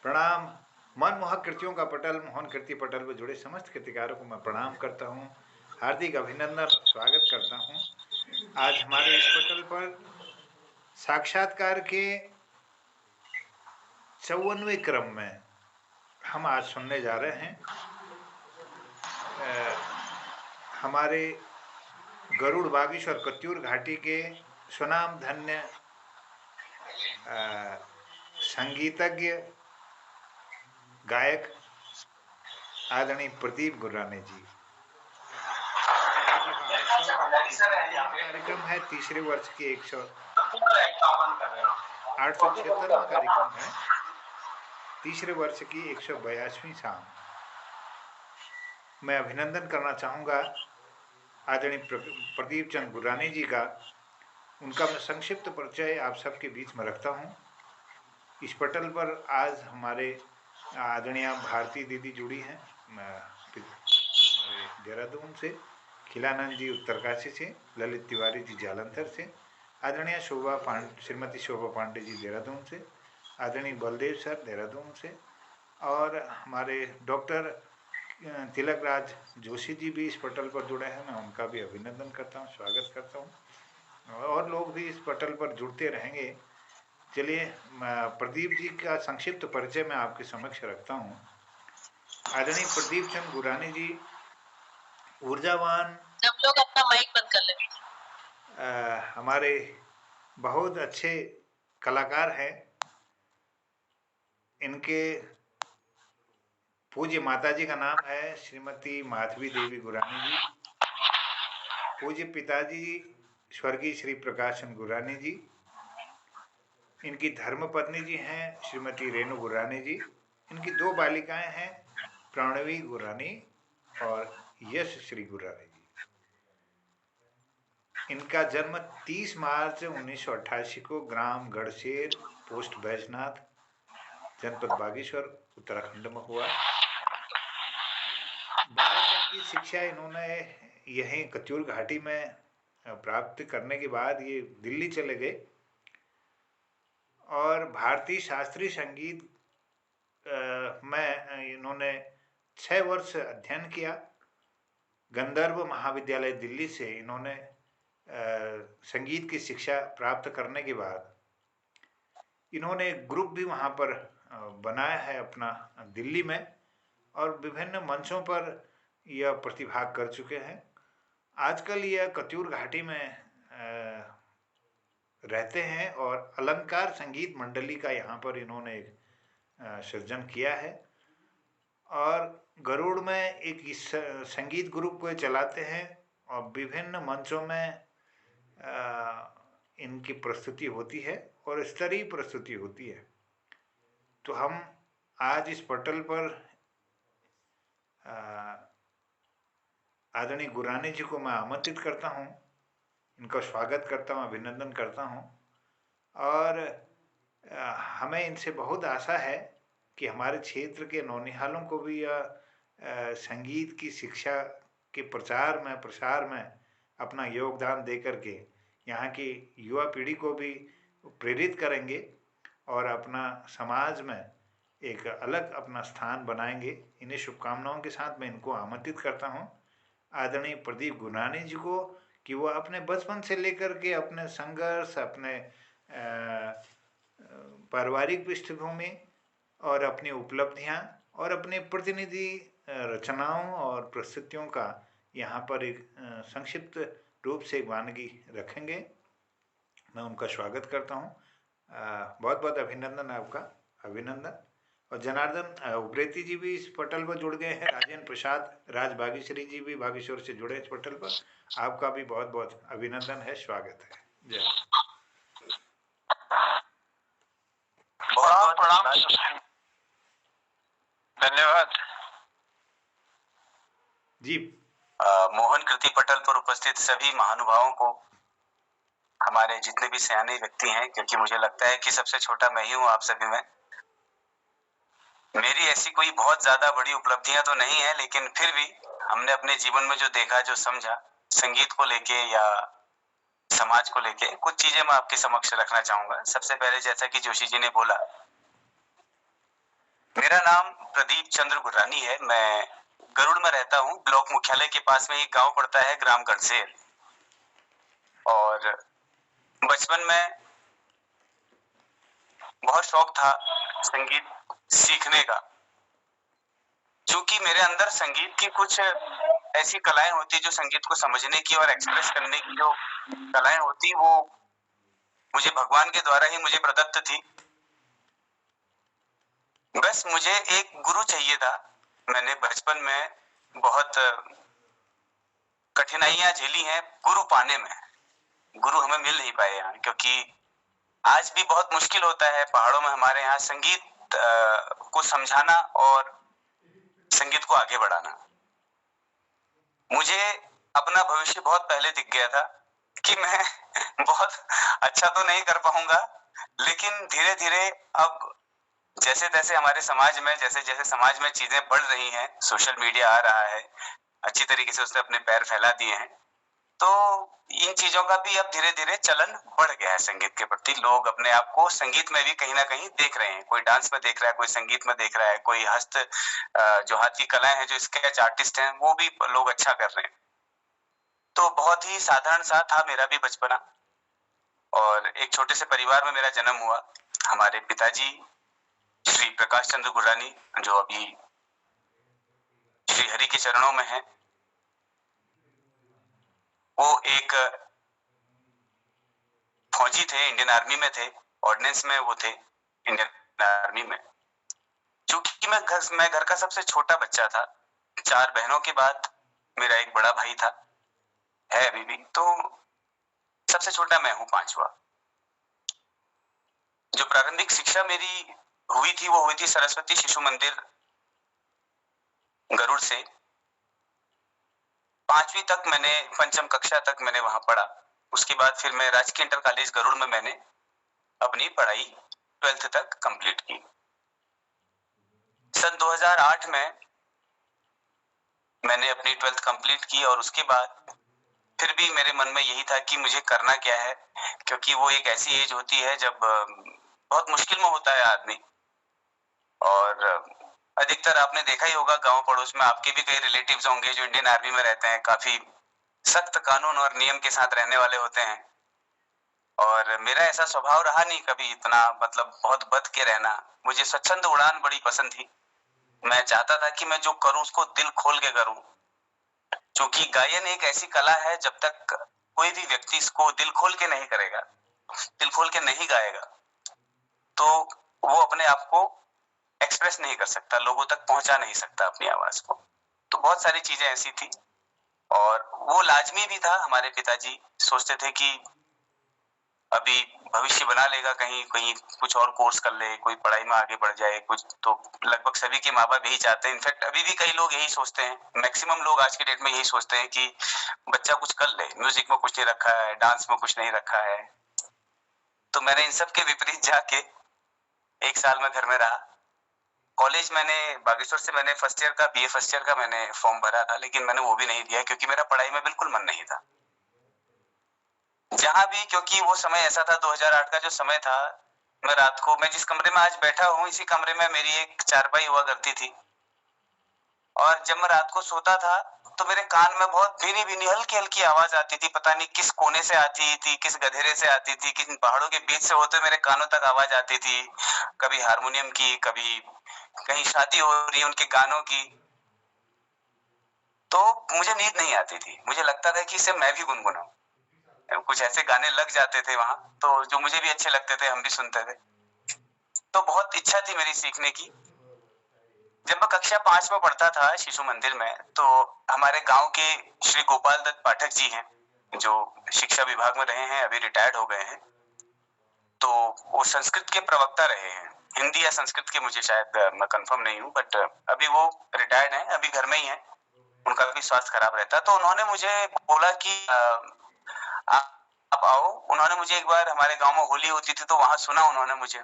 प्रणाम। मनमोहक कृतियों का पटल, मोहन कृति पटल पर जुड़े समस्त कृतिकारों को मैं प्रणाम करता हूँ, हार्दिक अभिनंदन और स्वागत करता हूँ। आज हमारे इस पटल पर साक्षात्कार के 54वें क्रम में हम आज सुनने जा रहे हैं हमारे गरुड़ बागेश्वर कत्यूर घाटी के स्वनाम धन्य संगीतज्ञ गायक आदरणीय प्रदीप गुर्राने जी। कार्यक्रम है तीसरे वर्ष की 876वां कार्यक्रम है, तीसरे वर्ष की 182वीं शाम। मैं अभिनंदन करना चाहूँगा आदरणीय प्रदीप चंद गुर्राने जी का। उनका मैं संक्षिप्त परिचय आप सबके बीच में रखता हूँ। इस पटल पर आज हमारे आदरणीय भारती दीदी जुड़ी हैं देहरादून से, खिलानंद जी उत्तरकाशी से, ललित तिवारी जी जालंधर से, आदरणीय श्रीमती शोभा पांडे जी देहरादून से, आदरणीय बलदेव सर देहरादून से, और हमारे डॉक्टर तिलक राज जोशी जी भी इस पटल पर जुड़े हैं। मैं उनका भी अभिनंदन करता हूँ, स्वागत करता हूँ, और लोग भी इस पटल पर जुड़ते रहेंगे। चलिए, प्रदीप जी का संक्षिप्त परिचय मैं आपके समक्ष रखता हूँ। आदरणीय प्रदीप चंद गुर्राने जी ऊर्जावान, सब लोग अपना माइक बंद कर ले। हमारे बहुत अच्छे कलाकार हैं। इनके पूज्य माताजी का नाम है श्रीमती माधवी देवी गुर्राने जी। पूज्य पिताजी स्वर्गीय श्री प्रकाशन गुर्राने जी। इनकी धर्मपत्नी जी हैं श्रीमती रेणु गुर्राने जी। इनकी 2 बालिकाएं हैं, प्रणवी गुर्रानी और यश श्री गुर्राने जी। इनका जन्म 30 मार्च 1988 को ग्राम गढ़शेर, पोस्ट बैजनाथ, जनपद बागेश्वर, उत्तराखंड में हुआ। 12 तक की शिक्षा इन्होंने यहीं कत्यूर घाटी में प्राप्त करने के बाद ये दिल्ली चले गए और भारतीय शास्त्रीय संगीत में इन्होंने 6 वर्ष अध्ययन किया। गंधर्व महाविद्यालय दिल्ली से इन्होंने संगीत की शिक्षा प्राप्त करने के बाद इन्होंने एक ग्रुप भी वहाँ पर बनाया है अपना दिल्ली में, और विभिन्न मंचों पर यह प्रतिभाग कर चुके हैं। आजकल यह कत्यूर घाटी में रहते हैं और अलंकार संगीत मंडली का यहाँ पर इन्होंने एक सृजन किया है, और गरुड़ में एक इस संगीत ग्रुप को चलाते हैं और विभिन्न मंचों में इनकी प्रस्तुति होती है और स्तरीय प्रस्तुति होती है। तो हम आज इस पटल पर आदरणीय गुर्राने जी को मैं आमंत्रित करता हूँ, इनका स्वागत करता हूँ, अभिनंदन करता हूँ, और हमें इनसे बहुत आशा है कि हमारे क्षेत्र के नौनिहालों को भी यह संगीत की शिक्षा के प्रसार में अपना योगदान दे करके यहाँ की युवा पीढ़ी को भी प्रेरित करेंगे और अपना समाज में एक अलग अपना स्थान बनाएंगे। इन्हीं शुभकामनाओं के साथ मैं इनको आमंत्रित करता हूँ आदरणीय प्रदीप गुर्राने जी को, कि वो अपने बचपन से लेकर के अपने संघर्ष, अपने पारिवारिक पृष्ठभूमि और अपनी उपलब्धियां और अपने प्रतिनिधि रचनाओं और प्रस्तुतियों का यहाँ पर एक संक्षिप्त रूप से वानगी रखेंगे। मैं उनका स्वागत करता हूँ। बहुत बहुत अभिनंदन, आपका अभिनंदन। और जनार्दन उप्रेती जी भी इस पटल पर जुड़ गए हैं, राजेंद्र प्रसाद राज बागेश्वरी जी भी बागेश्वर से जुड़े इस पटल पर। आपका भी बहुत बहुत अभिनंदन है, स्वागत है। जय। बहुत प्रणाम, धन्यवाद जी। मोहन कृति पटल पर उपस्थित सभी महानुभावों को, हमारे जितने भी सयाने व्यक्ति हैं, क्योंकि मुझे लगता है कि सबसे छोटा मैं ही हूँ आप सभी में। मेरी ऐसी कोई बहुत ज्यादा बड़ी उपलब्धियां तो नहीं है, लेकिन फिर भी हमने अपने जीवन में जो देखा, जो समझा, संगीत को लेके या समाज को लेके, कुछ चीजें मैं आपके समक्ष रखना चाहूंगा। सबसे पहले, जैसा कि जोशी जी ने बोला मेरा नाम प्रदीप चंद्र गुर्रानी है। मैं गरुड़ में रहता हूँ। ब्लॉक मुख्यालय के पास में एक गांव पड़ता है, ग्राम गढ़सेर। और बचपन में बहुत शौक था संगीत सीखने का, क्योंकि मेरे अंदर संगीत की कुछ ऐसी कलाएं होती जो संगीत को समझने की और एक्सप्रेस करने की जो कलाएं होती, वो मुझे भगवान के द्वारा ही मुझे प्रदत्त थी। बस मुझे एक गुरु चाहिए था। मैंने बचपन में बहुत कठिनाइयां झेली हैं गुरु पाने में। गुरु हमें मिल नहीं पाए यहाँ, क्योंकि आज भी बहुत मुश्किल होता है पहाड़ों में हमारे यहाँ संगीत को समझाना और संगीत को आगे बढ़ाना। मुझे अपना भविष्य बहुत पहले दिख गया था कि मैं बहुत अच्छा तो नहीं कर पाऊंगा, लेकिन धीरे धीरे अब जैसे तैसे हमारे समाज में जैसे जैसे समाज में चीजें बढ़ रही हैं, सोशल मीडिया आ रहा है, अच्छी तरीके से उसने अपने पैर फैला दिए हैं, तो इन चीजों का भी अब धीरे धीरे चलन बढ़ गया है संगीत के प्रति। लोग अपने आप को संगीत में भी कहीं ना कहीं देख रहे हैं। कोई डांस में देख रहा है, कोई संगीत में देख रहा है, कोई हस्त जो हाथ की कलाएं हैं, जो स्केच आर्टिस्ट हैं, वो भी लोग अच्छा कर रहे हैं। तो बहुत ही साधारण सा था मेरा भी बचपना, और एक छोटे से परिवार में मेरा जन्म हुआ। हमारे पिताजी श्री प्रकाश चंद्र गुर्रानी, जो अभी श्री हरि के चरणों में है, वो एक फौजी थे, इंडियन आर्मी में थे, ऑर्डिनेंस में वो थे इंडियन आर्मी में। चूंकि मैं घर का सबसे छोटा बच्चा था, 4 बहनों के बाद मेरा एक बड़ा भाई था, है अभी भी, तो सबसे छोटा मैं हूँ, 5वां। जो प्रारंभिक शिक्षा मेरी हुई थी, वो हुई थी सरस्वती शिशु मंदिर गरुड़ से। 5वीं तक मैंने, पंचम कक्षा तक मैंने वहां पढ़ा। उसके बाद फिर मैं राजकीय इंटर कॉलेज गरुड़ में मैंने अपनी पढ़ाई 12th तक कंप्लीट की। सन 2008 में मैंने अपनी 12th कंप्लीट की, और उसके बाद फिर भी मेरे मन में यही था कि मुझे करना क्या है, क्योंकि वो एक ऐसी एज होती है जब बहुत मुश्किल में होता है आदमी। और अधिकतर आपने देखा ही होगा, गांव पड़ोस में आपके भी कई रिलेटिव्स होंगे जो इंडियन आर्मी में रहते हैं, काफी सख्त कानून और नियम के साथ रहने वाले होते हैं। और मेरा ऐसा स्वभाव रहा नहीं कभी इतना, मतलब बहुत बच के रहना। मुझे स्वच्छंद उड़ान बड़ी पसंद थी। मैं चाहता था कि मैं जो करूं उसको दिल खोल के करूं, क्योंकि गायन एक ऐसी कला है, जब तक कोई भी व्यक्ति इसको दिल खोल के नहीं करेगा, दिल खोल के नहीं गाएगा, तो वो अपने आप को एक्सप्रेस नहीं कर सकता, लोगों तक पहुंचा नहीं सकता अपनी आवाज को। तो बहुत सारी चीजें ऐसी थी, और वो लाजमी भी था। हमारे पिताजी सोचते थे कि अभी भविष्य बना लेगा, कहीं कहीं कुछ और कोर्स कर ले, कोई पढ़ाई में आगे बढ़ जाए कुछ। तो लगभग सभी के माँ बाप यही चाहते हैं। इनफैक्ट अभी भी कई लोग यही सोचते हैं, मैक्सिमम लोग आज के डेट में यही सोचते हैं कि बच्चा कुछ कर ले, म्यूजिक में कुछ नहीं रखा है, डांस में कुछ नहीं रखा है। तो मैंने इन सब के विपरीत जाके 1 साल में घर में रहा। कॉलेज मैंने बागेश्वर से, मैंने फर्स्ट ईयर का, बीए फर्स्ट ईयर का मैंने फॉर्म भरा था, लेकिन मैंने वो भी नहीं दिया, क्योंकि मेरा पढ़ाई में बिल्कुल मन नहीं था जहां भी। क्योंकि वो समय ऐसा था, 2008 का जो समय था, मैं जिस कमरे में आज बैठा हूँ, इसी कमरे में मेरी एक चारपाई हुआ करती थी। और जब मैं रात को सोता था, तो मेरे कान में बहुत भीनी भीनी हल्की हल्की आवाज आती थी। पता नहीं किस कोने से आती थी, किस गधेरे से आती थी, किस पहाड़ों के बीच से होते मेरे कानों तक आवाज आती थी। कभी हारमोनियम की, कभी कहीं शादी हो रही है उनके गानों की। तो मुझे नींद नहीं आती थी। मुझे लगता था कि इसे मैं भी गुनगुनाऊं। कुछ ऐसे गाने लग जाते थे वहां, तो जो मुझे भी अच्छे लगते थे, हम भी सुनते थे। तो बहुत इच्छा थी मेरी सीखने की। जब मैं कक्षा 5 में पढ़ता था शिशु मंदिर में, तो हमारे गांव के श्री गोपाल दत्त पाठक जी हैं, जो शिक्षा विभाग में रहे हैं, अभी रिटायर्ड हो गए हैं। तो वो संस्कृत के प्रवक्ता रहे हैं, हिंदी या संस्कृत के, मुझे शायद, मैं कंफर्म नहीं हूँ, बट अभी वो रिटायर्ड हैं, अभी घर में ही हैं। उनका भी स्वास्थ्य खराब रहता है। तो उन्होंने मुझे बोला कि आप आओ। उन्होंने मुझे एक बार, हमारे गांव में होली होती थी, तो वहां सुना उन्होंने मुझे।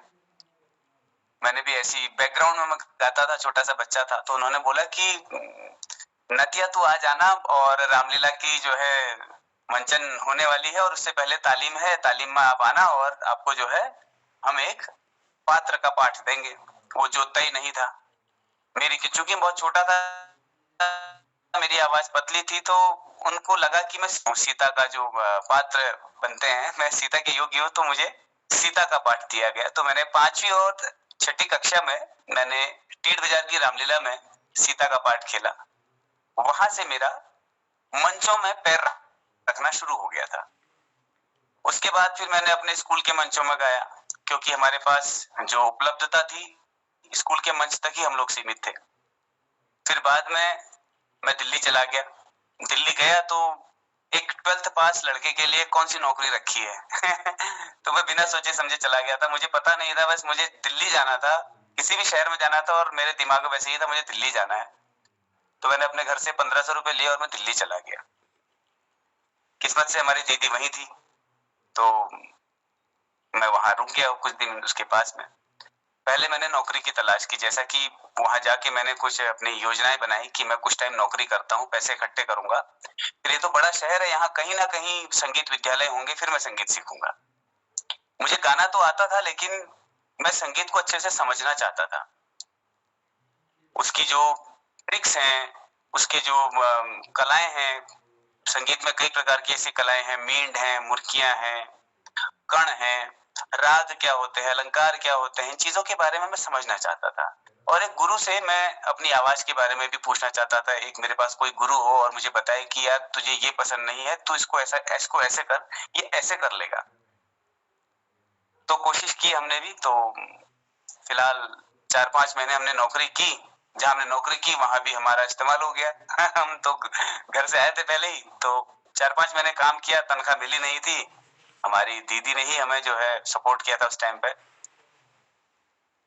मैंने भी ऐसी बैकग्राउंड में मैं गाता था, छोटा सा बच्चा था। तो उन्होंने बोला कि नतिया तू आ जाना, और रामलीला की जो है मंचन होने वाली है, और उससे पहले तालीम है, तालीम में आप आना, और आपको जो है हम एक पात्र का पाठ देंगे। वो जोतता ही नहीं था, चूंकि बहुत छोटा था, मेरी आवाज पतली थी, तो उनको लगा कि मैं सीता का जो पात्र बनते हैं, मैं सीता के योग्य हूँ, तो मुझे सीता का पाठ दिया गया। तो मैंने 5वीं और 6ठी कक्षा में मैंने टीड बाजार की रामलीला में सीता का पाठ खेला। वहां से मेरा मंचों में पैर रखना शुरू हो गया था। उसके बाद फिर मैंने अपने स्कूल के मंचों में गाया, क्योंकि हमारे पास जो उपलब्धता थी स्कूल के मंच तक ही हम लोग सीमित थे। फिर बाद में मैं दिल्ली चला गया। दिल्ली गया तो एक 12th पास लड़के के लिए कौन सी नौकरी रखी है तो मैं बिना सोचे समझे चला गया था। मुझे पता नहीं था, बस मुझे दिल्ली जाना था, किसी भी शहर में जाना था, और मेरे दिमाग में वैसे ही था मुझे दिल्ली जाना है। तो मैंने अपने घर से 1500 रुपए लिए और मैं दिल्ली चला गया। किस्मत से हमारी दीदी वहीं थी, तो मैं वहां रुक गया कुछ दिन उसके पास में। पहले मैंने नौकरी की तलाश की, जैसा कि वहां जाके मैंने कुछ अपनी योजनाएं बनाई कि मैं कुछ टाइम नौकरी करता हूँ, पैसे इकट्ठे करूंगा, फिर ये तो बड़ा शहर है, यहाँ कहीं ना कहीं संगीत विद्यालय होंगे, फिर मैं संगीत सीखूंगा। मुझे गाना तो आता था, लेकिन मैं संगीत को अच्छे से समझना चाहता था। उसकी जो ट्रिक्स हैं, उसके जो कलाएं हैं, संगीत में कई प्रकार की ऐसी कलाएं हैं, मींड है, मुर्कियां हैं, कण हैं, राग क्या होते हैं, अलंकार क्या होते हैं, इन चीजों के बारे में मैं समझना चाहता था। और एक गुरु से मैं अपनी आवाज के बारे में भी पूछना चाहता था। एक मेरे पास कोई गुरु हो और मुझे बताए कि यार तुझे ये पसंद नहीं है, तू इसको ऐसे कर, ये ऐसे कर लेगा। तो कोशिश की हमने भी। तो फिलहाल 4-5 महीने हमने नौकरी की। जहां हमने नौकरी की वहां भी हमारा इस्तेमाल हो गया हम तो घर से आए थे पहले ही, तो 4-5 महीने काम किया, तनख्वाह मिली नहीं थी। हमारी दीदी ने ही हमें जो है सपोर्ट किया था उस टाइम पे,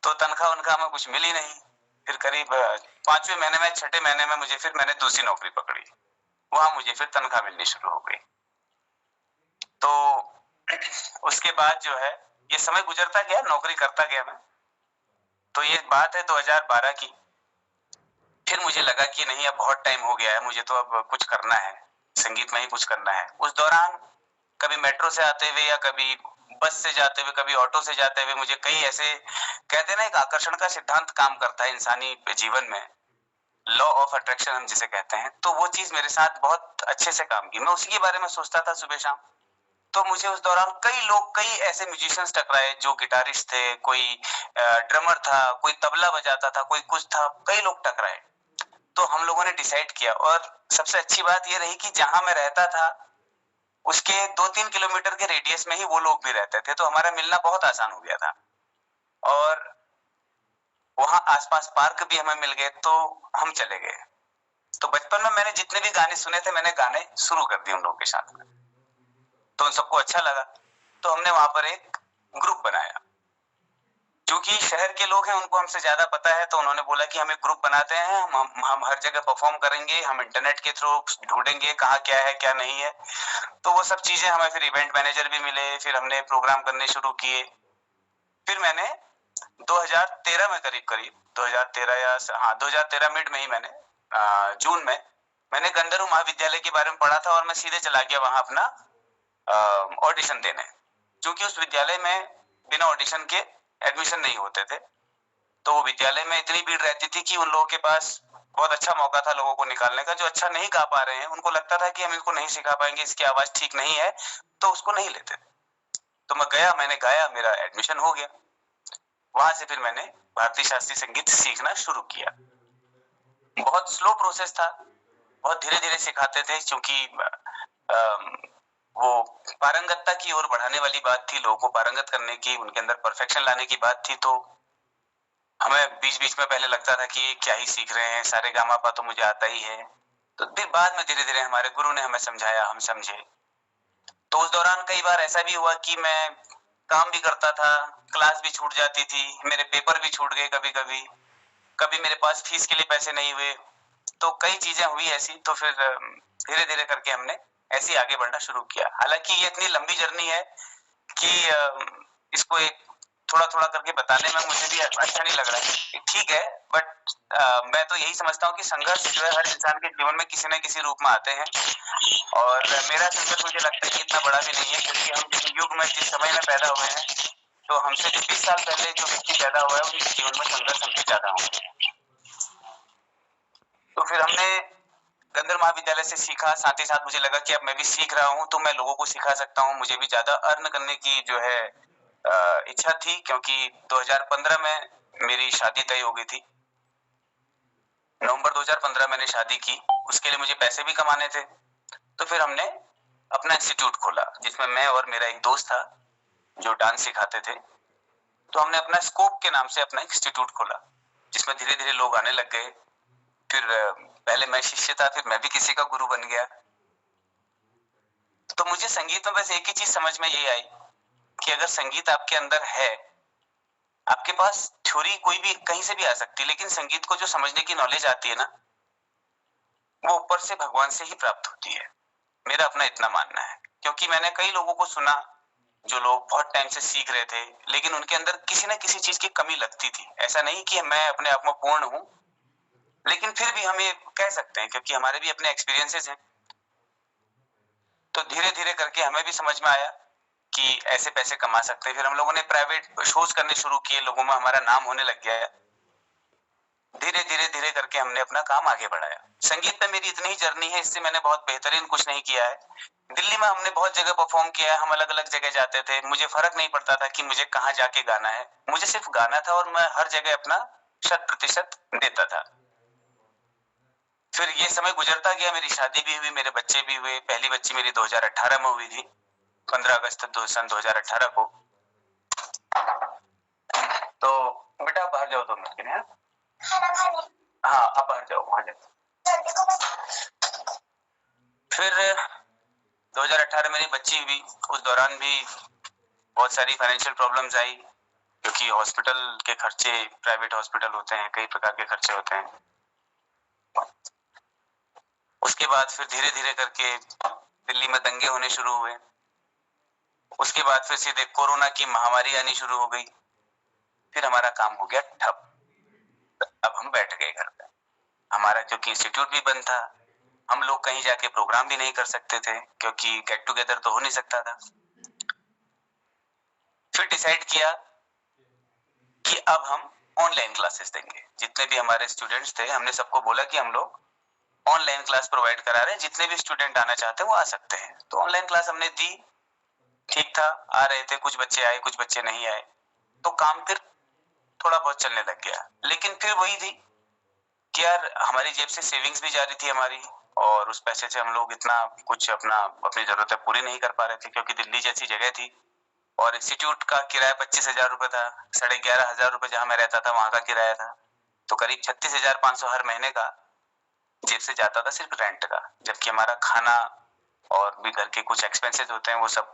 तो तनख्वाह उनका हमें कुछ मिली नहीं। फिर करीब 5वें महीने में, 6ठे महीने में मैंने दूसरी नौकरी पकड़ी। वहां मुझे फिर तनख्वाह मिलनी शुरू हो गई। तो उसके बाद जो है ये समय गुजरता गया, नौकरी करता गया मैं। तो ये बात है 2012 की। फिर मुझे लगा कि नहीं, अब बहुत टाइम हो गया है, मुझे तो अब कुछ करना है, संगीत में ही कुछ करना है। उस दौरान कभी मेट्रो से आते हुए या कभी बस से जाते हुए, कभी ऑटो से जाते हुए, मुझे कई ऐसे, कहते हैं ना, एक आकर्षण का सिद्धांत काम करता है इंसानी जीवन में, लॉ ऑफ अट्रैक्शन हम जिसे कहते हैं, तो वो चीज मेरे साथ बहुत अच्छे से काम की। मैं उसी के बारे में सोचता था सुबह शाम। तो मुझे उस दौरान कई ऐसे म्यूजिशियंस टकराए जो गिटारिस्ट थे, कोई ड्रमर था, कोई तबला बजाता था, कोई कुछ था, कई लोग टकराए। तो हम लोगों ने डिसाइड किया, और सबसे अच्छी बात ये रही कि जहां मैं रहता था उसके 2-3 किलोमीटर के रेडियस में ही वो लोग भी रहते थे, तो हमारा मिलना बहुत आसान हो गया था। और वहां आसपास पार्क भी हमें मिल गए, तो हम चले गए। तो बचपन में मैंने जितने भी गाने सुने थे, मैंने गाने शुरू कर दिए उन लोगों के साथ में। तो उन सबको अच्छा लगा, तो हमने वहां पर एक ग्रुप बनाया। क्योंकि शहर के लोग हैं, उनको हमसे ज्यादा पता है, तो उन्होंने बोला कि हम एक ग्रुप बनाते हैं, हम हर जगह परफॉर्म करेंगे, हम इंटरनेट के थ्रू ढूंढेंगे कहाँ क्या है क्या नहीं है। तो वो सब चीजें हमें, फिर इवेंट मैनेजर भी मिले, फिर हमने प्रोग्राम करने शुरू किए। फिर मैंने 2013 में करीब 2013 या 2013 मिड में ही मैंने जून में मैंने गंधर्व महाविद्यालय के बारे में पढ़ा था, और मैं सीधे चला गया वहां अपना ऑडिशन देने। क्योंकि उस विद्यालय में बिना ऑडिशन के एडमिशन नहीं होते थे। तो वो विद्यालय में इतनी भीड़ रहती थी कि उन लोगों के पास बहुत अच्छा मौका था लोगों को निकालने का, जो अच्छा नहीं गा पा रहे हैं। उनको लगता था कि हम इसको नहीं सिखा पाएंगे, इसकी आवाज ठीक नहीं है, तो उसको नहीं लेते थे। तो मैं गया, मैंने गाया, मेरा एडमिशन हो गया। वहां से फिर मैंने भारतीय शास्त्रीय संगीत सीखना शुरू किया। बहुत स्लो प्रोसेस था, बहुत धीरे धीरे सिखाते थे, क्योंकि वो पारंगतता की ओर बढ़ाने वाली बात थी, लोगों को पारंगत करने की, उनके अंदर परफेक्शन लाने की बात थी। तो हमें बीच बीच में पहले लगता था कि क्या ही सीख रहे हैं, सारे गामा तो मुझे आता ही है। तो फिर बाद में धीरे धीरे हमारे गुरु ने हमें समझाया, हम समझे। तो उस दौरान कई बार ऐसा भी हुआ कि मैं काम भी करता था, क्लास भी छूट जाती थी, मेरे पेपर भी छूट गए कभी कभी, कभी मेरे पास फीस के लिए पैसे नहीं हुए। तो कई चीजें हुई ऐसी। तो फिर धीरे धीरे करके हमने ऐसे आगे बढ़ना शुरू किया। हालांकि ये इतनी लंबी जर्नी है कि इसको एक थोड़ा थोड़ा करके बताने में मुझे भी अच्छा नहीं लग रहा है, ठीक है। बट मैं तो यही समझता हूँ कि संघर्ष जो है हर इंसान के जीवन में किसी न किसी रूप में आते हैं। और मेरा संघर्ष मुझे लगता है कि इतना बड़ा भी नहीं है, क्योंकि हम जिस युग में, जिस समय में पैदा हुए हैं, तो हमसे जो 20 साल पहले जो व्यक्ति पैदा हुआ है, उनके जीवन में संघर्ष हमसे ज्यादा होंगे। तो फिर हमने गंधर्व महाविद्यालय से सीखा, साथ ही साथ मुझे लगा कि अब मैं भी सीख रहा हूँ तो मैं लोगों को सिखा सकता हूँ, मुझे भी ज्यादा अर्न करने की जो है इच्छा थी, क्योंकि 2015 में मेरी शादी तय हो गई थी। नवंबर 2015 मैंने शादी की, उसके लिए मुझे पैसे भी कमाने थे। तो फिर हमने अपना इंस्टीट्यूट खोला, जिसमें मैं और मेरा एक दोस्त था जो डांस सिखाते थे। तो हमने अपना स्कोप के नाम से अपना इंस्टीट्यूट खोला, जिसमें धीरे धीरे लोग आने लग गए। फिर पहले मैं शिष्य था, फिर मैं भी किसी का गुरु बन गया। तो मुझे संगीत में बस एक ही चीज समझ में ये आई कि अगर संगीत आपके अंदर है, आपके पास थ्योरी कोई भी कहीं से भी आ सकती है, लेकिन संगीत को जो समझने की नॉलेज आती है ना, वो ऊपर से भगवान से ही प्राप्त होती है। मेरा अपना इतना मानना है, क्योंकि मैंने कई लोगों को सुना जो लोग बहुत टाइम से सीख रहे थे, लेकिन उनके अंदर किसी न किसी चीज की कमी लगती थी। ऐसा नहीं कि मैं अपने आप में पूर्ण हूं, लेकिन फिर भी हम ये कह सकते हैं, क्योंकि हमारे भी अपने एक्सपीरियंसेस हैं। तो धीरे धीरे करके हमें भी समझ में आया कि ऐसे पैसे कमा सकते हैं। फिर हम लोगों ने प्राइवेट शोज करने शुरू किए, लोगों में हमारा नाम होने लग गया। धीरे धीरे धीरे करके हमने अपना काम आगे बढ़ाया। संगीत में मेरी इतनी ही जर्नी है, इससे मैंने बहुत बेहतरीन कुछ नहीं किया है। दिल्ली में हमने बहुत जगह परफॉर्म किया है, हम अलग अलग जगह जाते थे, मुझे फर्क नहीं पड़ता था कि मुझे कहाँ जाके गाना है, मुझे सिर्फ गाना था और मैं हर जगह अपना 100% देता था। फिर ये समय गुजरता गया, मेरी शादी भी हुई, मेरे बच्चे भी हुए। पहली बच्ची मेरी 2018 में हुई थी, 15 अगस्त सन 2018 को। तो बेटा बाहर जाओ 2 मिनट के लिए। हाँ अब बाहर जाओ, वहां जाओ। फिर 2018 मेरी बच्ची हुई, उस दौरान भी बहुत सारी फाइनेंशियल प्रॉब्लम्स आई, क्योंकि हॉस्पिटल के खर्चे, प्राइवेट हॉस्पिटल होते हैं, कई प्रकार के खर्चे होते हैं। उसके बाद फिर धीरे धीरे करके दिल्ली में दंगे होने शुरू हुए। उसके बाद फिर सीधे कोरोना की महामारी आनी शुरू हो गई। फिर हमारा काम हो गया ठप। अब हम बैठ गए घर पे, हमारा क्योंकि इंस्टीट्यूट भी बंद था, हम लोग कहीं जाके प्रोग्राम भी नहीं कर सकते थे, क्योंकि गेट टुगेदर तो हो नहीं सकता था। फिर डिसाइड किया कि अब हम ऑनलाइन क्लासेस देंगे। जितने भी हमारे स्टूडेंट्स थे, हमने सबको बोला कि हम लोग ऑनलाइन क्लास प्रोवाइड करा रहे हैं, जितने भी स्टूडेंट आना चाहते हैं वो आ सकते हैं। तो ऑनलाइन क्लास हमने दी, ठीक था, आ रहे थे, कुछ बच्चे आए, कुछ बच्चे नहीं आए, तो काम फिर थोड़ा बहुत चलने लग गया। लेकिन फिर वही थी कि यार हमारी जेब से सेविंग्स भी जा रही थी हमारी, और उस पैसे से हम लोग इतना कुछ अपनी जरूरतें पूरी नहीं कर पा रहे थे, क्योंकि दिल्ली जैसी जगह थी और इंस्टीट्यूट का किराया 25,000 रुपए था। 11,500 रुपए जहां मैं रहता था वहां का किराया था, तो करीब 36,500 हर महीने का जेब से जाता था सिर्फ रेंट का, जबकि हमारा खाना और भी घर के कुछ एक्सपेंसेस होते हैं वो सब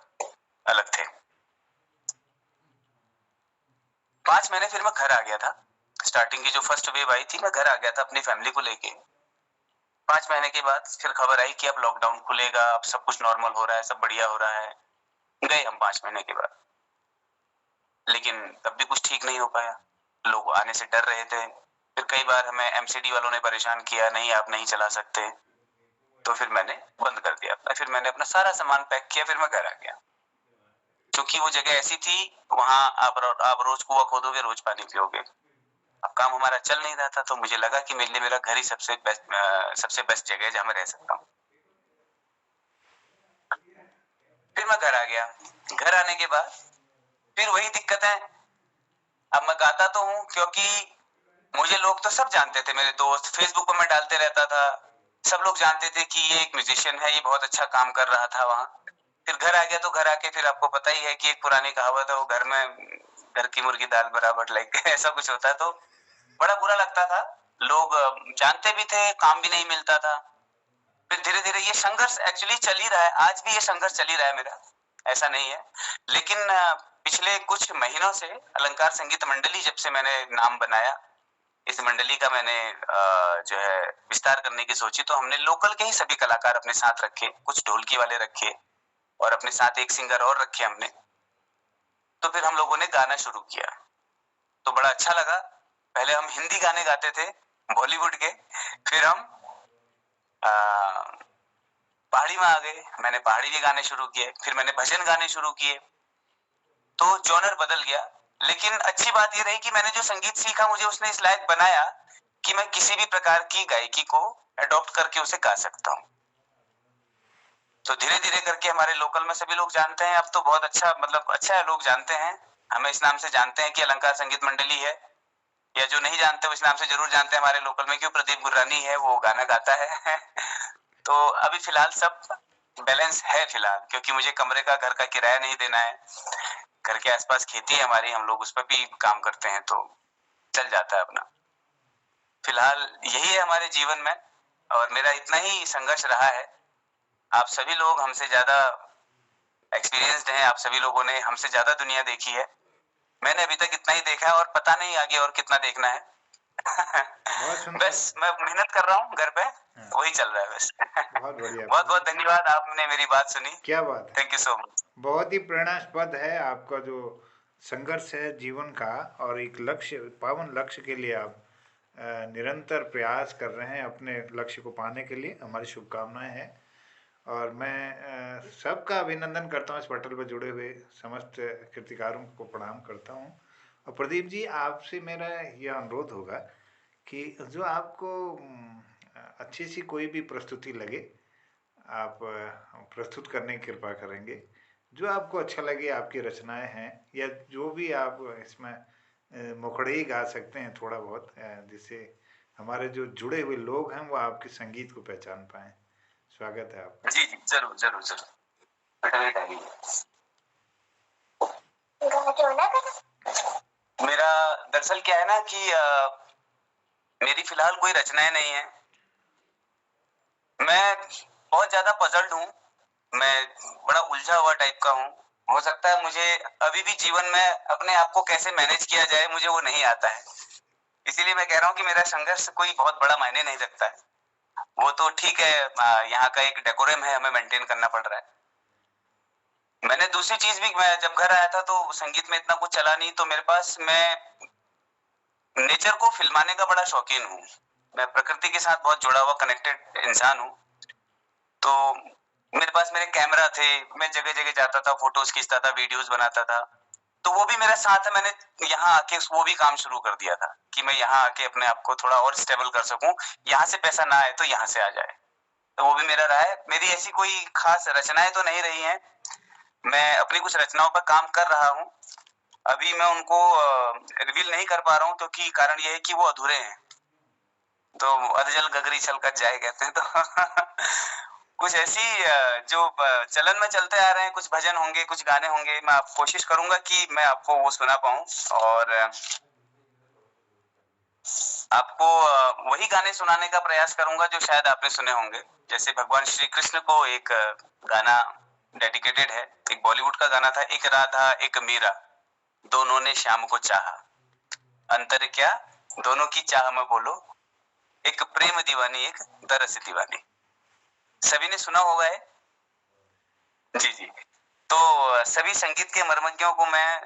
अलग थे। 5 महीने फिर मैं घर आ गया था। स्टार्टिंग की जो फर्स्ट वेव आई थी, मैं घर आ गया था अपनी फैमिली को लेके। 5 महीने के बाद फिर खबर आई कि अब लॉकडाउन खुलेगा, अब सब कुछ नॉर्मल हो रहा है, सब बढ़िया हो रहा है। गए हम 5 महीने के बाद, लेकिन तब भी कुछ ठीक नहीं हो पाया, लोग आने से डर रहे थे। फिर कई बार हमें एमसीडी वालों ने परेशान किया, नहीं आप नहीं चला सकते, तो फिर मैंने बंद कर दिया अपना। फिर मैंने अपना सारा सामान पैक किया, फिर मैं घर आ गया, क्योंकि वो जगह ऐसी थी, वहां आप रोज कुआं खोदोगे, रोज पानी पियोगे। अब काम हमारा चल नहीं रहा था, तो मुझे लगा कि मेरे लिए मेरा घर ही सबसे बेस्ट जगह है जहां मैं रह सकता हूँ। फिर मैं घर आ गया। घर आने के बाद फिर वही दिक्कत है। अब मैं गाता तो हूँ, क्योंकि मुझे लोग तो सब जानते थे, मेरे दोस्त फेसबुक पर मैं डालते रहता था, सब लोग जानते थे कि ये एक म्यूजिशियन है, ये बहुत अच्छा काम कर रहा था वहां। फिर घर आ गया, तो घर आके फिर आपको पता ही है कि एक पुरानी कहावत है, वो घर की मुर्गी दाल बराबर, लाइक ऐसा कुछ होता है। तो बड़ा बुरा लगता था, लोग जानते भी थे, काम भी नहीं मिलता था। फिर धीरे धीरे ये संघर्ष एक्चुअली चल ही रहा है, आज भी ये संघर्ष चल ही रहा है मेरा, ऐसा नहीं है। लेकिन पिछले कुछ महीनों से अलंकार संगीत मंडली जब से मैंने नाम बनाया, इस मंडली का मैंने जो है विस्तार करने की सोची, तो हमने लोकल के ही सभी कलाकार अपने साथ रखे, कुछ ढोलकी वाले रखे और अपने साथ एक सिंगर और रखे हमने। तो फिर हम लोगों ने गाना शुरू किया, तो बड़ा अच्छा लगा। पहले हम हिंदी गाने गाते थे बॉलीवुड के, फिर हम पहाड़ी में आ गए, मैंने पहाड़ी भी गाने शुरू किए, फिर मैंने भजन गाने शुरू किए, तो जॉनर बदल गया। लेकिन अच्छी बात ये रही कि मैंने जो संगीत सीखा, मुझे उसने इस लायक बनाया कि मैं किसी भी प्रकार की गायकी को अडॉप्ट करके उसे गा सकता हूँ। तो धीरे धीरे करके हमारे लोकल में सभी लोग जानते हैं, अब तो बहुत अच्छा, मतलब अच्छा है, लोग जानते हैं हमें, इस नाम से जानते हैं कि अलंकार संगीत मंडली है, या जो नहीं जानते वो इस नाम से जरूर जानते हैं हमारे लोकल में, क्यों प्रदीप गुर्रानी है, वो गाना गाता है। तो अभी फिलहाल सब बैलेंस है फिलहाल, क्योंकि मुझे कमरे का, घर का किराया नहीं देना है, घर के आसपास खेती है हमारी, हम लोग उस पर भी काम करते हैं, तो चल जाता है अपना। फिलहाल यही है हमारे जीवन में, और मेरा इतना ही संघर्ष रहा है। आप सभी लोग हमसे ज्यादा एक्सपीरियंस्ड हैं, आप सभी लोगों ने हमसे ज्यादा दुनिया देखी है, मैंने अभी तक इतना ही देखा है, और पता नहीं आगे और कितना देखना है। बहुत सुंदर। बस मैं मेहनत कर रहा हूँ घर पे, वही चल रहा है बस। बहुत बढ़िया। बहुत बहुत धन्यवाद, आपने मेरी बात सुनी। क्या बात है। Thank you so much. बहुत ही प्रेरणास्पद है आपका जो संघर्ष है जीवन का, और एक लक्ष्य, पावन लक्ष्य के लिए आप निरंतर प्रयास कर रहे हैं अपने लक्ष्य को पाने के लिए। हमारी शुभकामनाएं हैं, और मैं सबका अभिनंदन करता हूँ, इस पटल पर जुड़े हुए समस्त कृतिकारों को प्रणाम करता हूँ। और प्रदीप जी, आपसे मेरा यह अनुरोध होगा कि जो आपको अच्छी सी कोई भी प्रस्तुति लगे, आप प्रस्तुत करने की कृपा करेंगे। जो आपको अच्छा लगे, आपकी रचनाएं हैं, या जो भी आप इसमें मुखड़े ही गा सकते हैं थोड़ा बहुत, जिससे हमारे जो जुड़े हुए लोग हैं वो आपके संगीत को पहचान पाएं। स्वागत है आपका। जी जी, जरूर जरूर जरूर। मेरा दरअसल क्या है ना कि मेरी फिलहाल कोई रचनाएं नहीं है, मैं बहुत ज्यादा पजल्ड हूँ, मैं बड़ा उलझा हुआ टाइप का हूँ। हो सकता है मुझे अभी भी जीवन में अपने आप को कैसे मैनेज किया जाए, मुझे वो नहीं आता है, इसीलिए मैं कह रहा हूँ कि मेरा संघर्ष कोई बहुत बड़ा मायने नहीं रखता है। वो तो ठीक है, यहाँ का एक डेकोरम है, हमें मेंटेन करना पड़ रहा है। मैंने दूसरी चीज भी, मैं जब घर आया था तो संगीत में इतना कुछ चला नहीं, तो मेरे पास, मैं नेचर को फिल्माने का बड़ा शौकीन हूँ, मैं प्रकृति के साथ बहुत जुड़ा हुआ कनेक्टेड इंसान हूँ। तो मेरे पास मेरे कैमरा थे, मैं जगह जगह जाता था, फोटोज खींचता था, वीडियोस बनाता था, तो वो भी मेरा साथ है। मैंने यहाँ आके वो भी काम शुरू कर दिया था कि मैं यहाँ आके अपने आप को थोड़ा और स्टेबल कर सकूं, यहाँ से पैसा ना आए तो यहाँ से आ जाए, तो वो भी मेरा रहा है। मेरी ऐसी कोई खास रचनाएं तो नहीं रही हैं, मैं अपनी कुछ रचनाओं पर काम कर रहा हूँ, अभी मैं उनको रिवील नहीं कर पा रहा हूँ, क्योंकि कारण यह है कि वो अधूरे हैं। तो अधजल गगरी छलकत जाए कहते हैं, तो कुछ ऐसी जो चलन में चलते आ रहे हैं, कुछ भजन होंगे, कुछ गाने होंगे, मैं कोशिश करूंगा कि मैं आपको वो सुना पाऊं, और आपको वही गाने सुनाने का प्रयास करूंगा जो शायद आपने सुने होंगे। जैसे भगवान श्री कृष्ण को एक गाना डेडिकेटेड है, एक बॉलीवुड का गाना था, एक राधा एक मीरा दोनों ने श्याम को चाहा, अंतर क्या दोनों की चाह में बोलो, एक प्रेम दीवानी एक दरस दीवानी। सभी ने सुना होगा है। जी जी। तो सभी संगीत के मर्मज्ञों को मैं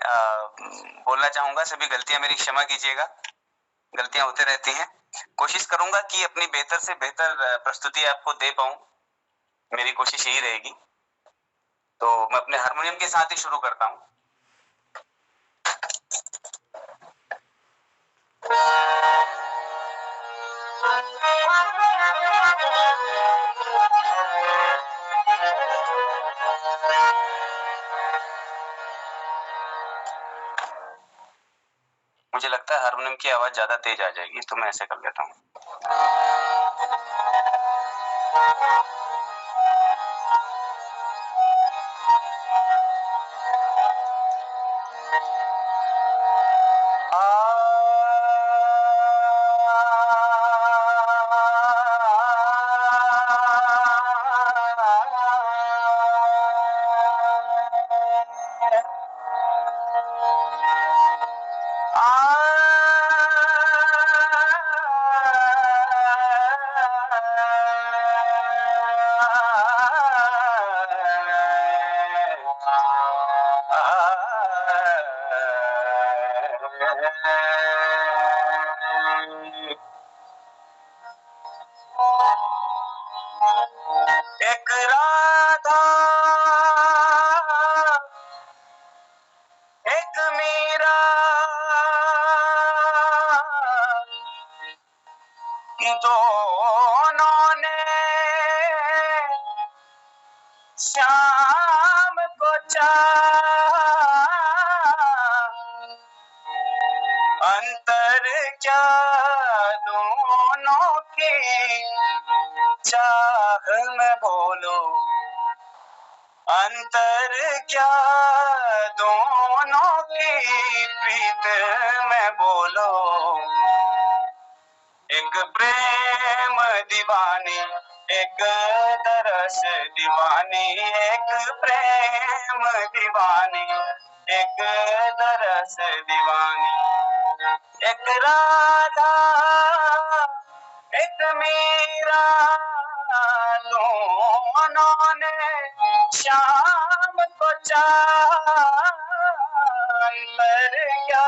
बोलना चाहूंगा, सभी गलतियां मेरी क्षमा कीजिएगा, गलतियां होते रहती हैं, कोशिश करूंगा कि अपनी बेहतर से बेहतर प्रस्तुति आपको दे पाऊं, मेरी कोशिश यही रहेगी। तो मैं अपने हारमोनियम के साथ ही शुरू करता हूं। मुझे लगता है हारमोनियम की आवाज ज्यादा तेज आ जाएगी, तो मैं ऐसे कर लेता हूँ। एक राधा एक मीरा दोनों ने शाम को चाहा, अंतर क्या दोनों की चाह में बोलो, अंतर क्या दोनों की प्रीत में बोलो। एक प्रेम दीवानी, एक तरस दीवानी, एक प्रेम दीवानी, एक तरस दीवानी। एक राधा एक मीरा, दोनों ने शाम को चाहा, अंतर क्या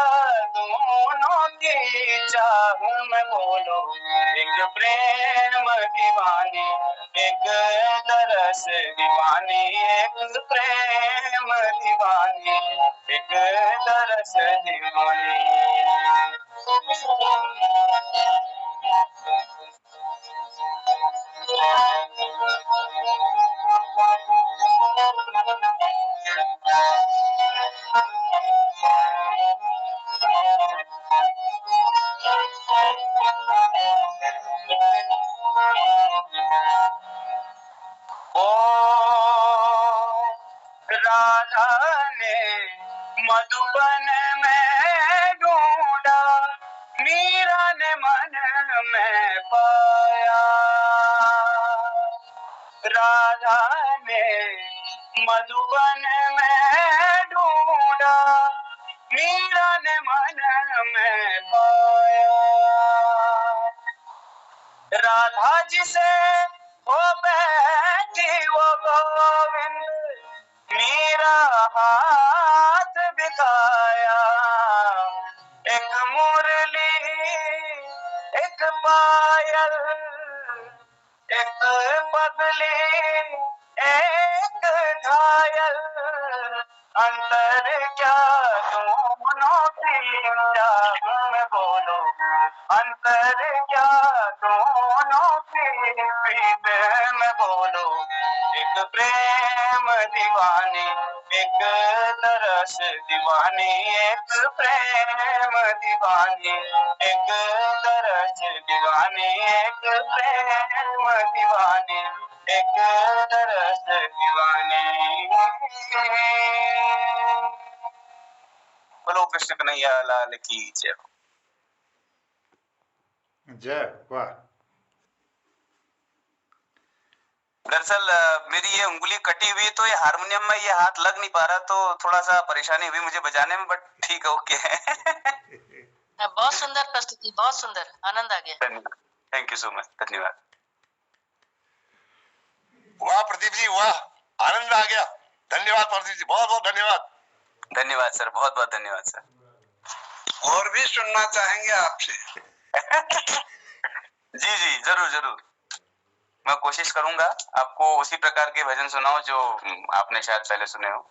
दोनों की चाह में बोलो। एक प्रेम दीवानी, एक तरस दीवानी, एक प्रेम दीवानी, एक तरस दीवानी। ओ राधा ने मधुबन में ढूंढा, मीरा ने मन में पाया। राधा ने मधुबन में ढूंढा, मीरा ने मन में पाया। राधा जी से वो बैठी वो गोविंद, मीरा हाथ बिताया। एक मुरली एक पायल, एक पगली एक घायल, अंतर क्या दोनों की चाह में बोलो। अंतर क्या दोनों की प्रीत में बोलो। एक प्रेम दीवानी, एक तरस दीवानी, एक प्रेम दीवानी, एक तरस दीवानी, एक प्रेम दीवानी, एक तरस दीवानी। बोलो कृष्ण कन्हैया लाल की जय। जय, वाह। दरअसल मेरी ये उंगली कटी हुई, तो ये हारमोनियम में ये हाथ लग नहीं पा रहा, तो थोड़ा सा परेशानी हुई मुझे बजाने में, बट ठीक है, ओके है। बहुत सुंदर प्रस्तुति, बहुत सुंदर, आनंद आ गया। थैंक यू सो मच, धन्यवाद। वाह प्रदीप जी, वाह, आनंद आ गया। धन्यवाद प्रदीप जी, बहुत बहुत धन्यवाद। धन्यवाद सर, बहुत बहुत धन्यवाद सर। और भी सुनना चाहेंगे आपसे। जी जी, जरूर जरूर, मैं कोशिश करूंगा आपको उसी प्रकार के भजन सुनाऊं जो आपने शायद पहले सुने हो।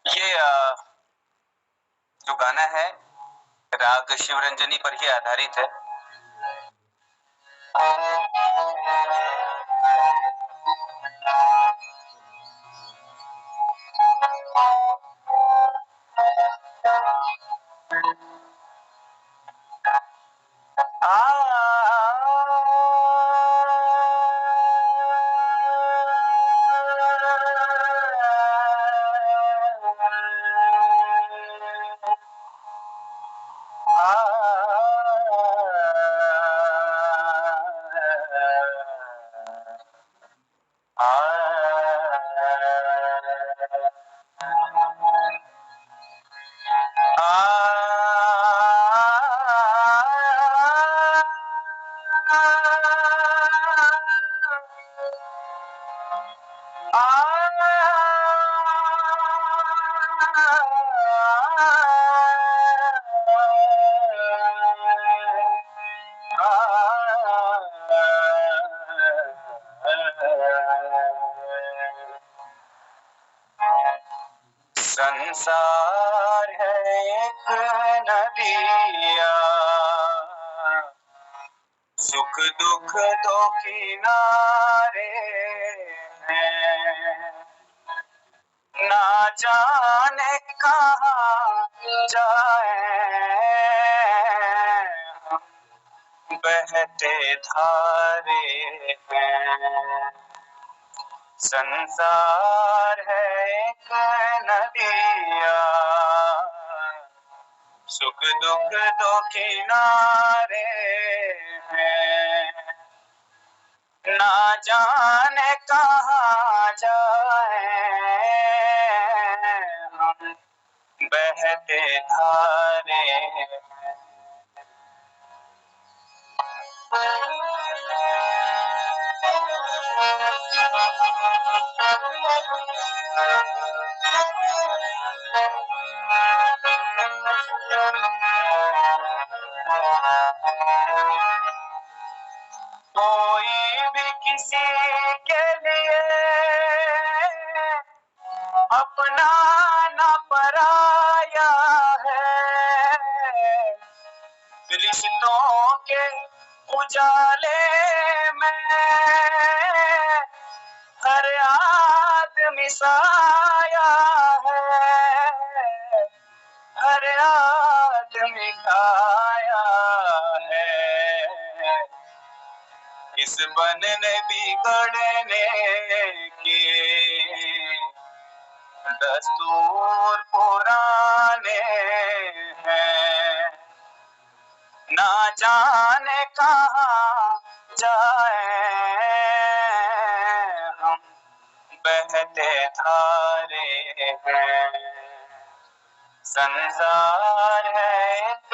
ये जो गाना है राग शिवरंजनी पर ही आधारित है। संसार है एक नदिया, सुख दुख दो किनारे हैं, ना जाने कहाँ जाए हम, बहते धारे हैं। संसार है एक नदिया, सुख दुख दो किनारे हैं, ना जाने कहाँ जाए हम, बहते धारे हैं। कोई भी किसी के लिए अपना न पराया है, रिश्तों के उजाले में हर आदमी साया है, हर आदमी काया है। इस बनने बिगड़ने के दस्तूर पुराने हैं, ना जाने कहाँ जाए हम, बहते धारे हैं। संसार है एक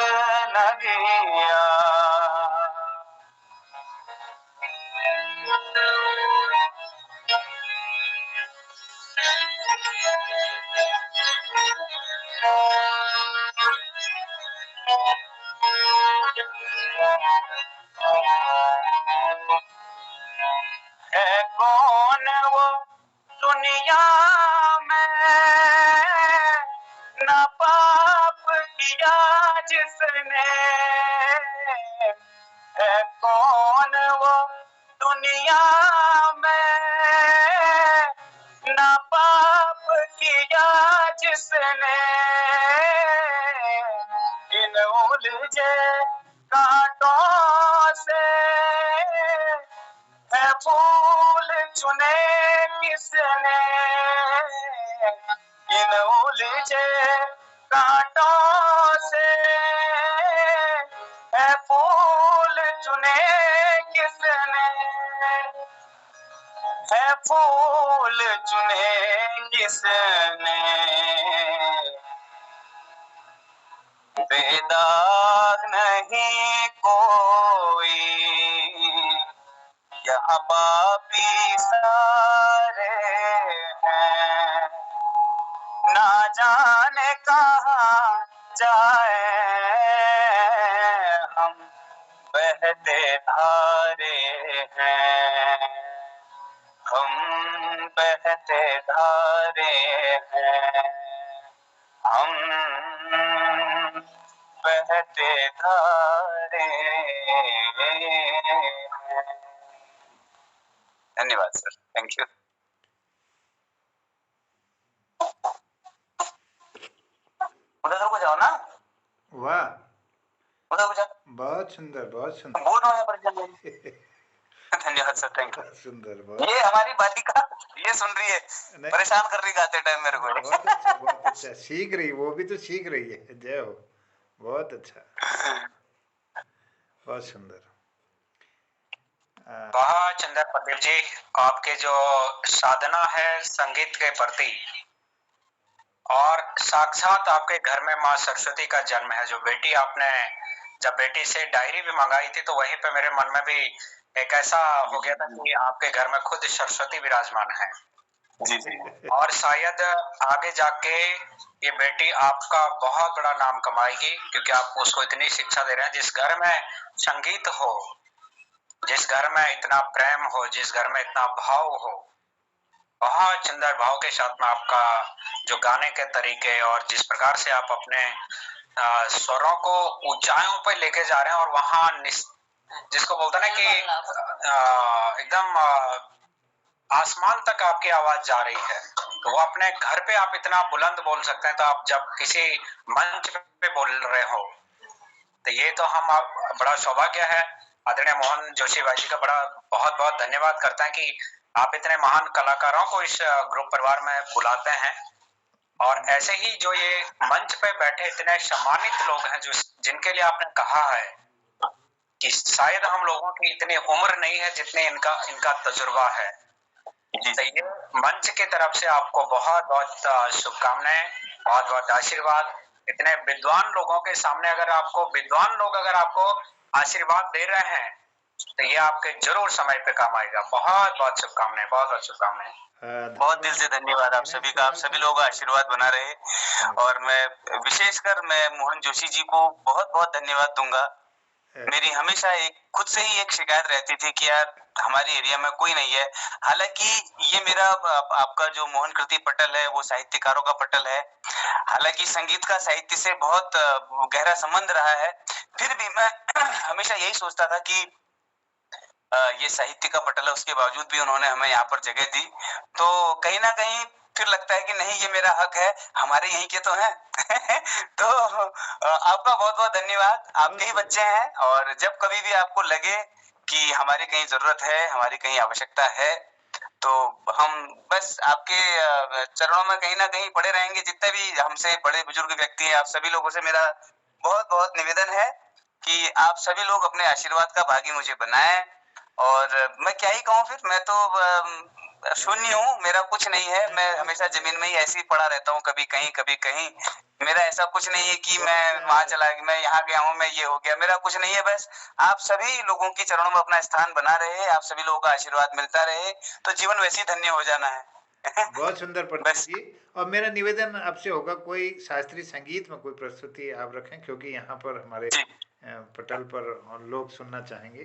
नदिया, है कौन वो दुनिया में ना पाप किया जिसने, है कौन वो दुनिया में ना पाप किया जिसने, इन उलझे कांटों से है फूल चुने किसने, इन उलझे कांटों से है फूल चुने किसने, है फूल चुने किसने, बेदाग नहीं कोई यहाँ पापी सारे हैं, ना जाने कहाँ जाए हम, बहते धारे हैं, हम बहते धारे हैं, हम बहते धारे हैं। धन्यवाद सर, थैंक यू। उधर को जाओ ना। वाह, उधर को जाओ। बहुत सुंदर, बहुत सुंदर। बोल रहा हूँ पर धन्यवाद सर, थैंक यू। सुंदर, बहुत। ये हमारी बालिका ये सुन रही है, परेशान कर रही गाते टाइम मेरे को। बहुत अच्छा, बहुत अच्छा, सीख रही, वो भी तो सीख रही है। जय हो, बहुत अच्छा, बहुत सुंदर। बहुत सुंदर प्रदीप जी, आपके जो साधना है संगीत के प्रति, और साक्षात आपके घर में माँ सरस्वती का जन्म है। जो बेटी आपने, जब बेटी से डायरी भी मंगाई थी तो वहीं पे मेरे मन में भी एक ऐसा हो गया था कि आपके घर में खुद सरस्वती विराजमान है। जी जी। और शायद आगे जाके ये बेटी आपका बहुत बड़ा नाम कमाएगी, क्योंकि आप उसको इतनी शिक्षा दे रहे हैं। जिस घर में संगीत हो, जिस घर में इतना प्रेम हो, जिस घर में इतना भाव हो, बहुत सुंदर भाव के साथ में आपका जो गाने के तरीके और जिस प्रकार से आप अपने स्वरों को ऊंचाइयों पर लेके जा रहे हैं, और वहां जिसको बोलते हैं ना कि एकदम आसमान तक आपकी आवाज जा रही है। तो वो अपने घर पे आप इतना बुलंद बोल सकते हैं, तो आप जब किसी मंच पे बोल रहे हो, तो ये तो हम बड़ा सौभाग्य है। आदरणीय मोहन जोशी भाई जी का बड़ा बहुत बहुत धन्यवाद करते हैं कि आप इतने महान कलाकारों को इस ग्रुप परिवार में बुलाते हैं। और ऐसे ही जो ये मंच पे बैठे इतने सम्मानित लोग हैं, जो जिनके लिए आपने कहा है कि शायद हम लोगों की इतनी उम्र नहीं है जितने इनका तजुर्बा है। तो ये मंच की तरफ से आपको बहुत बहुत शुभकामनाएं, बहुत बहुत आशीर्वाद। इतने विद्वान लोगों के सामने अगर आपको आशीर्वाद दे रहे हैं, तो ये आपके जरूर समय पे काम आएगा। बहुत बहुत शुभकामनाएं, बहुत बहुत शुभकामनाएं। बहुत दिल से धन्यवाद आप सभी का। आप सभी लोगों का आशीर्वाद बना रहे। और मैं विशेषकर मैं मोहन जोशी जी को बहुत बहुत धन्यवाद दूंगा। मेरी हमेशा खुद से ही एक शिकायत रहती थी कि यार हमारे एरिया में कोई नहीं है। हालांकि ये मेरा आपका जो मोहन कृति पटल है वो साहित्यकारों का पटल है। हालांकि संगीत का साहित्य से बहुत गहरा संबंध रहा है, फिर भी मैं हमेशा यही सोचता था कि ये साहित्य का पटल है, उसके बावजूद भी उन्होंने हमें यहाँ पर जगह दी। तो कहीं ना कहीं फिर लगता है कि नहीं, ये मेरा हक है, हमारे यहीं के तो हैं। तो आपका बहुत बहुत धन्यवाद। आपके ही बच्चे हैं, और जब कभी भी आपको लगे कि हमारी कहीं जरूरत है, हमारी कहीं आवश्यकता है, तो हम बस आपके चरणों में कहीं ना कहीं पड़े रहेंगे। जितने भी हमसे बड़े बुजुर्ग व्यक्ति हैं, आप सभी लोगों से मेरा बहुत बहुत निवेदन है कि आप सभी लोग अपने आशीर्वाद का भागी मुझे बनाएं। और मैं क्या ही कहूँ, फिर मैं तो शून्य हूँ, मेरा कुछ नहीं है। मैं हमेशा जमीन में ही ऐसे ही पड़ा रहता हूँ, कभी कहीं कभी कहीं। मेरा ऐसा कुछ नहीं है कि मैं वहां चला गया, मैं यहाँ गया हूँ, मैं ये हो गया, मेरा कुछ नहीं है। बस आप सभी लोगों के चरणों में अपना स्थान बना रहे, आप सभी लोगों का आशीर्वाद मिलता रहे, तो जीवन वैसे ही धन्य हो जाना है। बहुत सुंदर प्रदीप जी। और मेरा निवेदन आपसे होगा, कोई शास्त्रीय संगीत में कोई प्रस्तुति आप रखें, क्योंकि यहाँ पर हमारे पटल पर लोग सुनना चाहेंगे।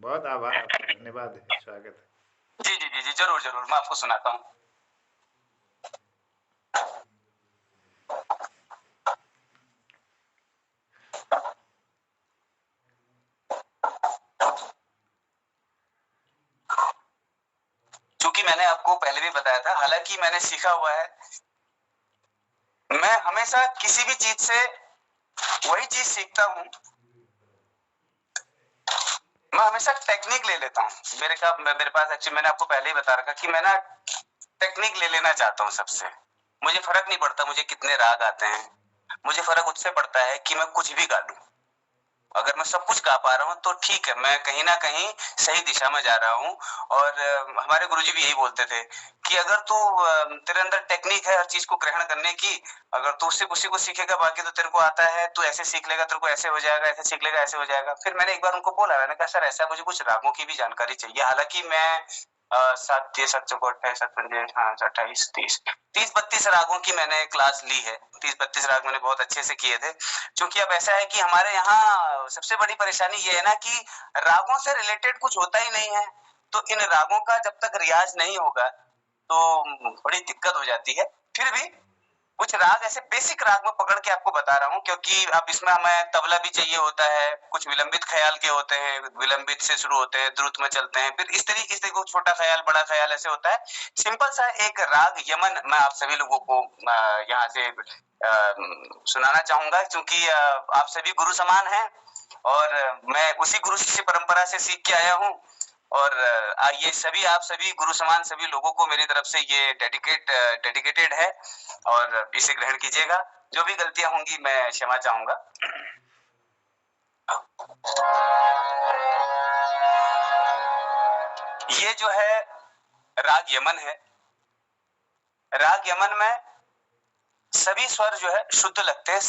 बहुत आभार, आपका धन्यवाद है, स्वागत है। जी जी जी जी, जरूर जरूर, मैं आपको सुनाता हूँ। क्योंकि मैंने आपको पहले भी बताया था, हालांकि मैंने सीखा हुआ है, मैं हमेशा किसी भी चीज से वही चीज सीखता हूँ। मैं हमेशा टेक्निक ले लेता हूँ। मेरे पास एक्चुअली मैंने आपको पहले ही बता रखा कि मैं ना टेक्निक ले लेना चाहता हूँ सबसे। मुझे फर्क नहीं पड़ता मुझे कितने राग आते हैं, मुझे फर्क उससे पड़ता है कि मैं कुछ भी गा लूं। अगर मैं सब कुछ गा पा रहा हूँ तो ठीक है, मैं कहीं ना कहीं सही दिशा में जा रहा हूँ। और हमारे गुरुजी भी यही बोलते थे कि अगर तू तेरे अंदर टेक्निक है हर चीज को ग्रहण करने की, अगर तू उससे उसी को सीखेगा, बाकी तो तेरे को आता है, तू ऐसे सीख लेगा, तेरे को ऐसे हो जाएगा, ऐसे सीख लेगा, ऐसे हो जाएगा। फिर मैंने एक बार उनको बोला, मैंने कहा सर ऐसा मुझे कुछ रागों की भी जानकारी चाहिए। हालांकि मैं 7 6 7 4 28 7 हाँ 28 30 32 रागों की मैंने क्लास ली है। 30-32 राग मैंने बहुत अच्छे से किए थे। क्योंकि अब ऐसा है कि हमारे यहाँ सबसे बड़ी परेशानी ये है ना कि रागों से रिलेटेड कुछ होता ही नहीं है। तो इन रागों का जब तक रियाज नहीं होगा तो बड़ी दिक्कत हो जाती है। फिर भी कुछ राग ऐसे बेसिक राग में पकड़ के आपको बता रहा हूँ, क्योंकि अब इसमें हमें तबला भी चाहिए होता है, कुछ विलंबित ख्याल के होते हैं, विलंबित से शुरू होते हैं, द्रुत में चलते हैं, फिर इस तरीके से छोटा ख्याल बड़ा ख्याल ऐसे होता है। सिंपल सा एक राग यमन मैं आप सभी लोगों को यहाँ से सुनाना चाहूंगा, क्योंकि आप सभी गुरु समान हैं और मैं उसी गुरु शिष्य परंपरा से सीख के आया हूँ। और ये सभी आप सभी गुरु समान सभी लोगों को मेरी तरफ से ये डेडिकेटेड है, और इसे ग्रहण कीजिएगा। जो भी गलतियां होंगी मैं क्षमा चाहूंगा। ये जो है राग यमन है। राग यमन में सभी स्वर जो है शुद्ध लगते हैं,